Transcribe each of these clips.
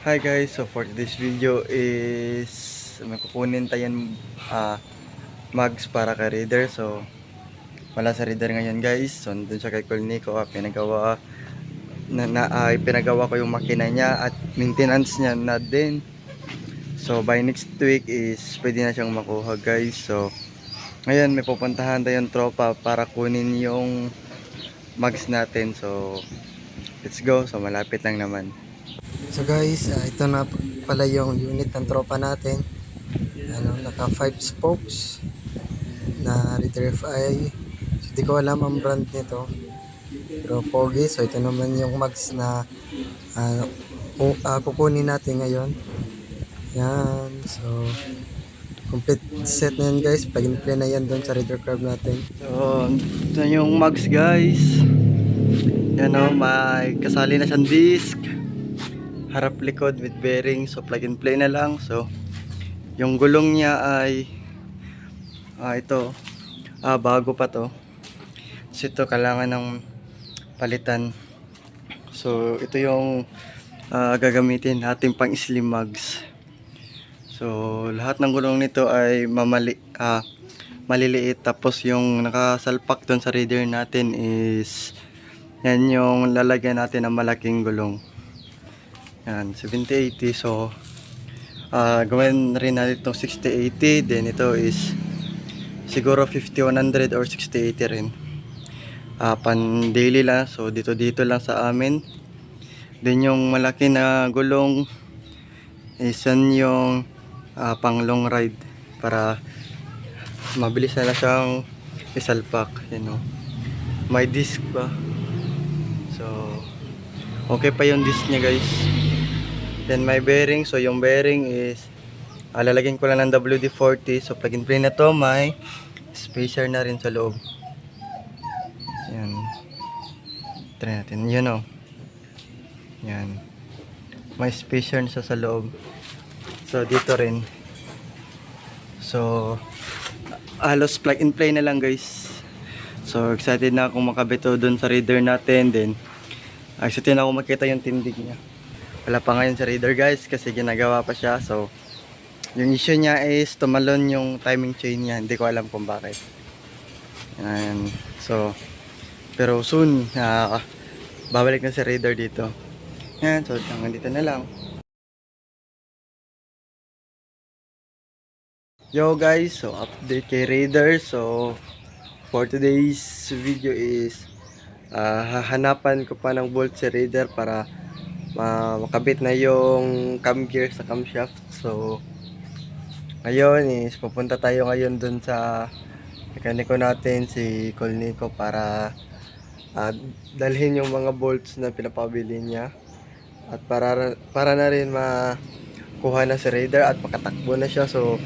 Hi guys, so for this video is may kukunin tayong mugs para kay reader. So wala sa reader ngayon guys. So nandun siya kay Colnico, pinagawa ko yung makina niya at maintenance niya na din. So by next week is pwede na siyang makuha guys. So ngayon may pupuntahan tayong tropa para kunin yung mugs natin. So let's go. So malapit lang naman. So guys, ito na pala yung unit ng tropa natin. Naka 5 spokes na Reader FI. So, di ko alam ang brand nito. Pero pogi. So ito naman yung mags na kukunin natin ngayon. Yan. So complete set na yan guys. Plug-and-play na yan doon sa Reader Curve natin. So ito yung mugs guys. Yan o, may kasali na siyang disc, harap likod with bearing. So plug and play na lang. So yung gulong niya ay bago pa to. So ito kailangan ng palitan. So ito yung gagamitin natin pang slim mugs. So lahat ng gulong nito ay maliliit. Tapos yung nakasalpak doon sa reader natin is yan yung lalagyan natin ng malaking gulong. Yan, 70-80. So gawin rin natin itong 60-80. Then ito is siguro 50-100 or 60-80 rin. Pan daily lang. So dito lang sa amin. Then yung malaki na gulong is yan yung pang long ride para mabilis na lang siyang isalpak. You know, may disc pa. So okay pa yung disc niya guys. Then may bearing. So yung bearing is lalagyan ko lang ng WD-40. So plug and play na to. May spacer na rin sa loob. Yan. Try natin. Yan o. Yan. May spacer na sa loob. So dito rin. So halos plug and play na lang guys. So excited na akong makabito dun sa reader natin. Then excited na akong makita yung tindig niya. Wala pa ngayon sa reader guys kasi ginagawa pa siya. So yung issue niya is tumalon yung timing chain niya. Hindi ko alam kung bakit. Yan. So pero soon babalik na si reader dito. Yan. So hanggang dito na lang. Yo guys, so update kay Raider. So for today's video is hahanapan ko pa ng bolt si Raider para makabit na yung cam gear sa camshaft. So ngayon is pupunta tayo ngayon dun sa mekaniko natin si Colnico para dalhin yung mga bolts na pinapabili niya at para na rin makuha na si Raider at makatakbo na siya. So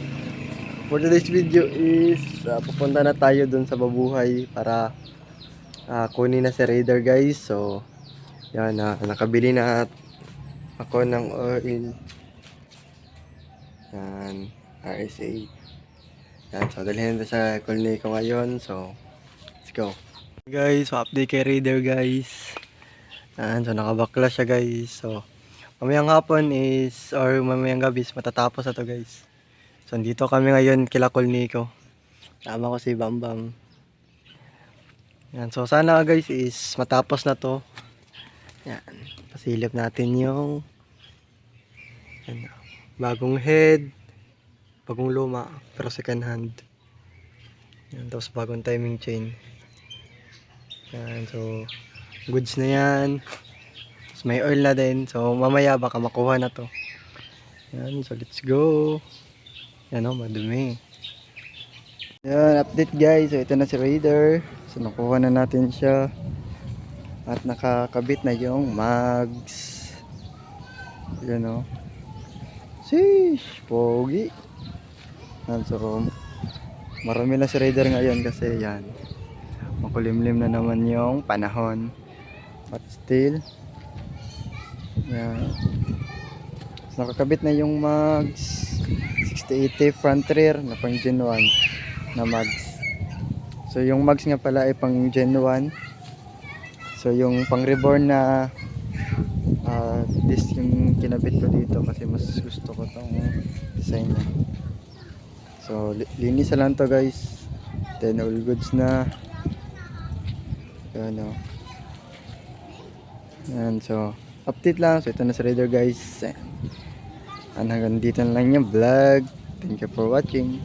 for today's video is pupunta na tayo dun sa Babuhay para kunin na si Raider guys. So yan, nakabili na ako ng oil. Yan, RSA. Yan, so dalhin na sa Colnico ngayon. So let's go guys. So update kay Raider guys. Yan, so nakabakla siya guys. So mamayang hapon is or mamayang gabi is matatapos na to guys. So dito kami ngayon kila Colnico. Tama ko si Bambam. Yan, so sana guys is matapos na to. Yan, pasilip natin yung bagong head, bagong luma pero second hand. Yan, tapos bagong timing chain. Yan, so goods na yan. Tapos may oil na din. So mamaya baka makuha na to. Yan, so let's go. Yan o, madumi. Yan, update guys. So ito na si Raider. So nakuha na natin siya. At nakakabit na yung mugs. Yan o. Sheesh, pogi. Yan, so marami na si Raider ngayon kasi yan. Makulimlim na naman yung panahon. But still. Yan. So nakakabit na yung mugs. 60-80 front rear na pang Gen 1 na mugs. So yung mugs nga pala ay pang Gen 1. So yung pang reborn na this yung kinabit ko dito kasi mas gusto ko tong design niya. So linis na lang to guys, then all goods na. Yan o. Yan, so update lang. So ito na sa Raider guys. And hanggang dito na lang yung vlog. Thank you for watching.